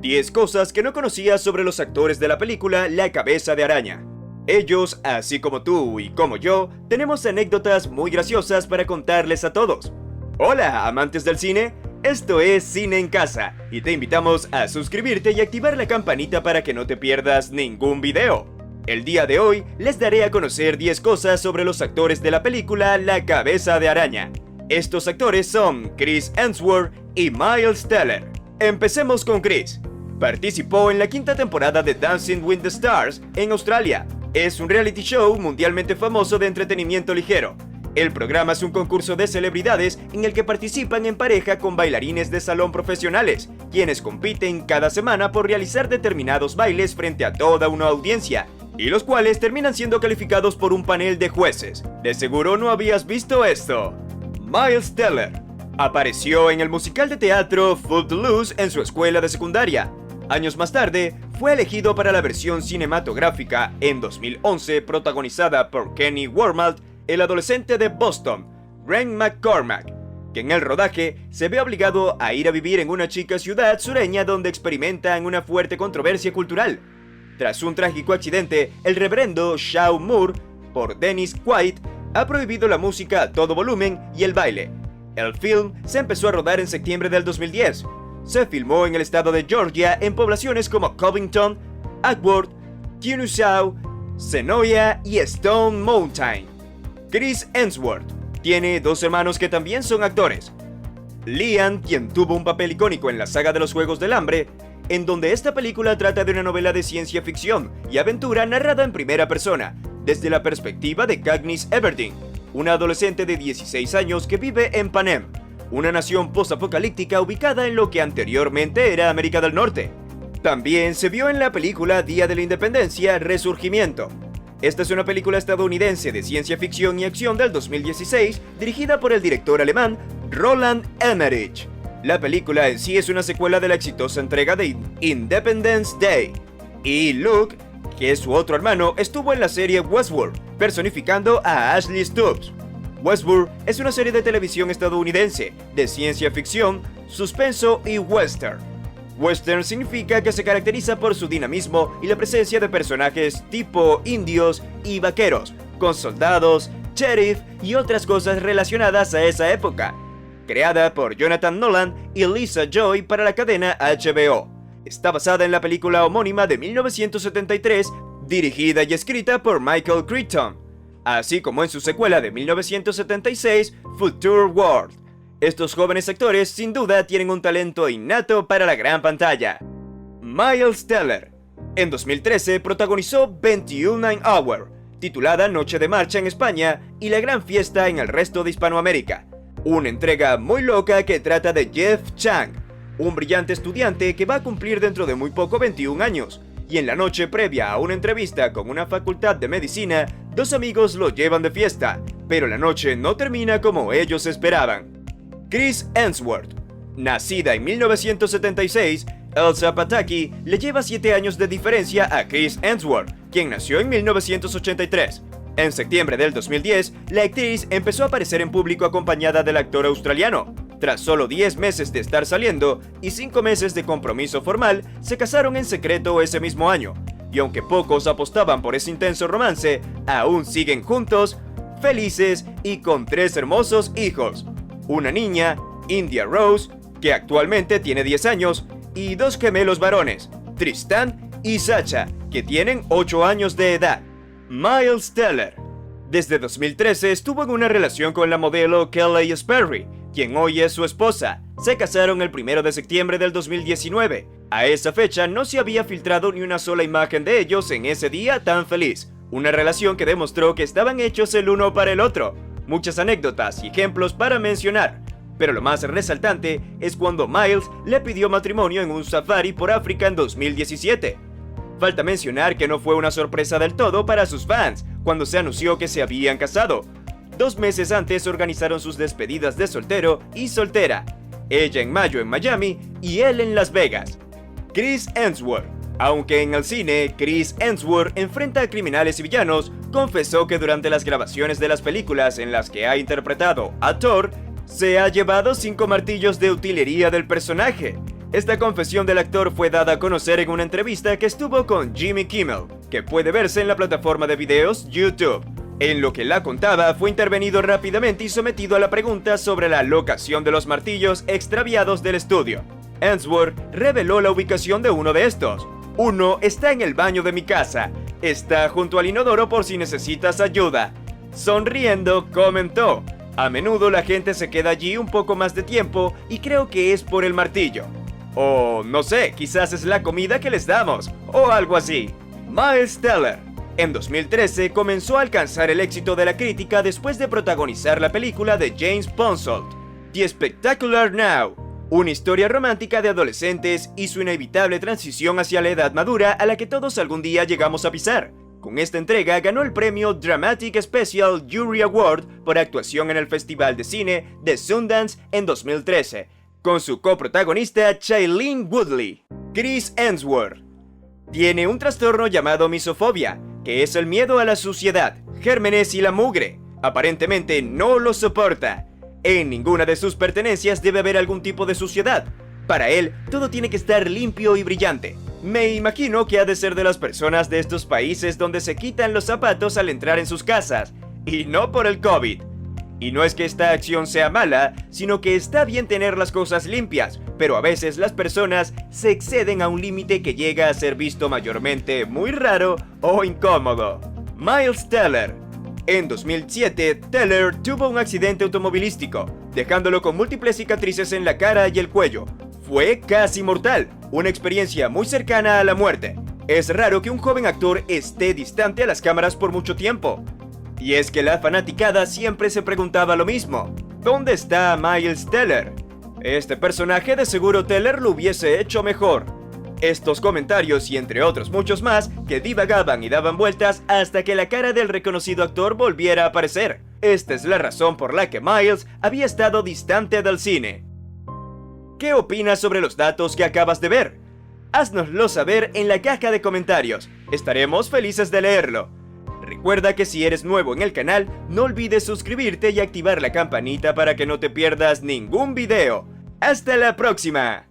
10 cosas que no conocías sobre los actores de la película La Cabeza de Araña. Ellos, así como tú y como yo, tenemos anécdotas muy graciosas para contarles a todos. Hola, amantes del cine, esto es Cine en Casa, y te invitamos a suscribirte y activar la campanita para que no te pierdas ningún video. El día de hoy les daré a conocer 10 cosas sobre los actores de la película La Cabeza de Araña. Estos actores son Chris Hemsworth y Miles Teller. Empecemos con Chris. Participó en la quinta temporada de Dancing with the Stars en Australia. Es un reality show mundialmente famoso de entretenimiento ligero. El programa es un concurso de celebridades en el que participan en pareja con bailarines de salón profesionales, quienes compiten cada semana por realizar determinados bailes frente a toda una audiencia, y los cuales terminan siendo calificados por un panel de jueces. De seguro no habías visto esto. Miles Teller apareció en el musical de teatro Footloose en su escuela de secundaria. Años más tarde, fue elegido para la versión cinematográfica en 2011 protagonizada por Kenny Wormald, el adolescente de Boston, Grant McCormack, que en el rodaje se ve obligado a ir a vivir en una chica ciudad sureña donde experimentan una fuerte controversia cultural. Tras un trágico accidente, el reverendo Shawn Moore, por Dennis Quaid, ha prohibido la música a todo volumen y el baile. El film se empezó a rodar en septiembre del 2010. Se filmó en el estado de Georgia en poblaciones como Covington, Acworth, Kennesaw, Senoia y Stone Mountain. Chris Hemsworth tiene dos hermanos que también son actores. Liam, quien tuvo un papel icónico en la saga de los Juegos del Hambre, en donde esta película trata de una novela de ciencia ficción y aventura narrada en primera persona, desde la perspectiva de Katniss Everdeen, una adolescente de 16 años que vive en Panem, una nación postapocalíptica ubicada en lo que anteriormente era América del Norte. También se vio en la película Día de la Independencia: Resurgimiento. Esta es una película estadounidense de ciencia ficción y acción del 2016, dirigida por el director alemán Roland Emmerich. La película en sí es una secuela de la exitosa entrega de Independence Day. Y Luke, que es su otro hermano, estuvo en la serie Westworld, personificando a Ashley Stubbs. Westworld es una serie de televisión estadounidense de ciencia ficción, suspenso y western. Western significa que se caracteriza por su dinamismo y la presencia de personajes tipo indios y vaqueros, con soldados, sheriff y otras cosas relacionadas a esa época. Creada por Jonathan Nolan y Lisa Joy para la cadena HBO. Está basada en la película homónima de 1973, dirigida y escrita por Michael Crichton, así como en su secuela de 1976, Future World. Estos jóvenes actores sin duda tienen un talento innato para la gran pantalla. Miles Teller. En 2013 protagonizó 21 Hour, titulada Noche de Marcha en España y La Gran Fiesta en el resto de Hispanoamérica. Una entrega muy loca que trata de Jeff Chang, un brillante estudiante que va a cumplir dentro de muy poco 21 años, y en la noche previa a una entrevista con una facultad de medicina, dos amigos lo llevan de fiesta, pero la noche no termina como ellos esperaban. Chris Hemsworth. Nacida en 1976, Elsa Pataky le lleva 7 años de diferencia a Chris Hemsworth, quien nació en 1983. En septiembre del 2010, la actriz empezó a aparecer en público acompañada del actor australiano. Tras solo 10 meses de estar saliendo y 5 meses de compromiso formal, se casaron en secreto ese mismo año. Y aunque pocos apostaban por ese intenso romance, aún siguen juntos, felices y con 3 hermosos hijos. Una niña, India Rose, que actualmente tiene 10 años, y 2 gemelos varones, Tristan y Sacha, que tienen 8 años de edad. Miles Teller. Desde 2013 estuvo en una relación con la modelo Kelly Sperry, quien hoy es su esposa. Se casaron el 1 de septiembre del 2019. A esa fecha no se había filtrado ni una sola imagen de ellos en ese día tan feliz. Una relación que demostró que estaban hechos el uno para el otro. Muchas anécdotas y ejemplos para mencionar, pero lo más resaltante es cuando Miles le pidió matrimonio en un safari por África en 2017. Falta mencionar que no fue una sorpresa del todo para sus fans cuando se anunció que se habían casado. 2 meses antes organizaron sus despedidas de soltero y soltera, ella en mayo en Miami y él en Las Vegas. Chris Hemsworth. Aunque en el cine, Chris Hemsworth enfrenta a criminales y villanos, confesó que durante las grabaciones de las películas en las que ha interpretado a Thor, se ha llevado 5 martillos de utilería del personaje. Esta confesión del actor fue dada a conocer en una entrevista que estuvo con Jimmy Kimmel, que puede verse en la plataforma de videos YouTube. En lo que la contaba, fue intervenido rápidamente y sometido a la pregunta sobre la locación de los martillos extraviados del estudio. Hemsworth reveló la ubicación de uno de estos. Uno está en el baño de mi casa. Está junto al inodoro por si necesitas ayuda. Sonriendo, comentó: a menudo la gente se queda allí un poco más de tiempo y creo que es por el martillo. O no sé, quizás es la comida que les damos, o algo así. Miles Teller. En 2013 comenzó a alcanzar el éxito de la crítica después de protagonizar la película de James Ponsoldt, The Spectacular Now, una historia romántica de adolescentes y su inevitable transición hacia la edad madura a la que todos algún día llegamos a pisar. Con esta entrega ganó el premio Dramatic Special Jury Award por actuación en el Festival de Cine de Sundance en 2013, con su coprotagonista Shailene Woodley. Chris Hemsworth tiene un trastorno llamado misofobia, que es el miedo a la suciedad, gérmenes y la mugre. Aparentemente no lo soporta. En ninguna de sus pertenencias debe haber algún tipo de suciedad. Para él, todo tiene que estar limpio y brillante. Me imagino que ha de ser de las personas de estos países donde se quitan los zapatos al entrar en sus casas, y no por el COVID. Y no es que esta acción sea mala, sino que está bien tener las cosas limpias, pero a veces las personas se exceden a un límite que llega a ser visto mayormente muy raro o incómodo. Miles Teller. En 2007, Teller tuvo un accidente automovilístico, dejándolo con múltiples cicatrices en la cara y el cuello. Fue casi mortal, una experiencia muy cercana a la muerte. Es raro que un joven actor esté distante a las cámaras por mucho tiempo. Y es que la fanaticada siempre se preguntaba lo mismo: ¿dónde está Miles Teller? Este personaje de seguro Teller lo hubiese hecho mejor. Estos comentarios y entre otros muchos más que divagaban y daban vueltas hasta que la cara del reconocido actor volviera a aparecer. Esta es la razón por la que Miles había estado distante del cine. ¿Qué opinas sobre los datos que acabas de ver? Haznoslo saber en la caja de comentarios. Estaremos felices de leerlo. Recuerda que si eres nuevo en el canal, no olvides suscribirte y activar la campanita para que no te pierdas ningún video. ¡Hasta la próxima!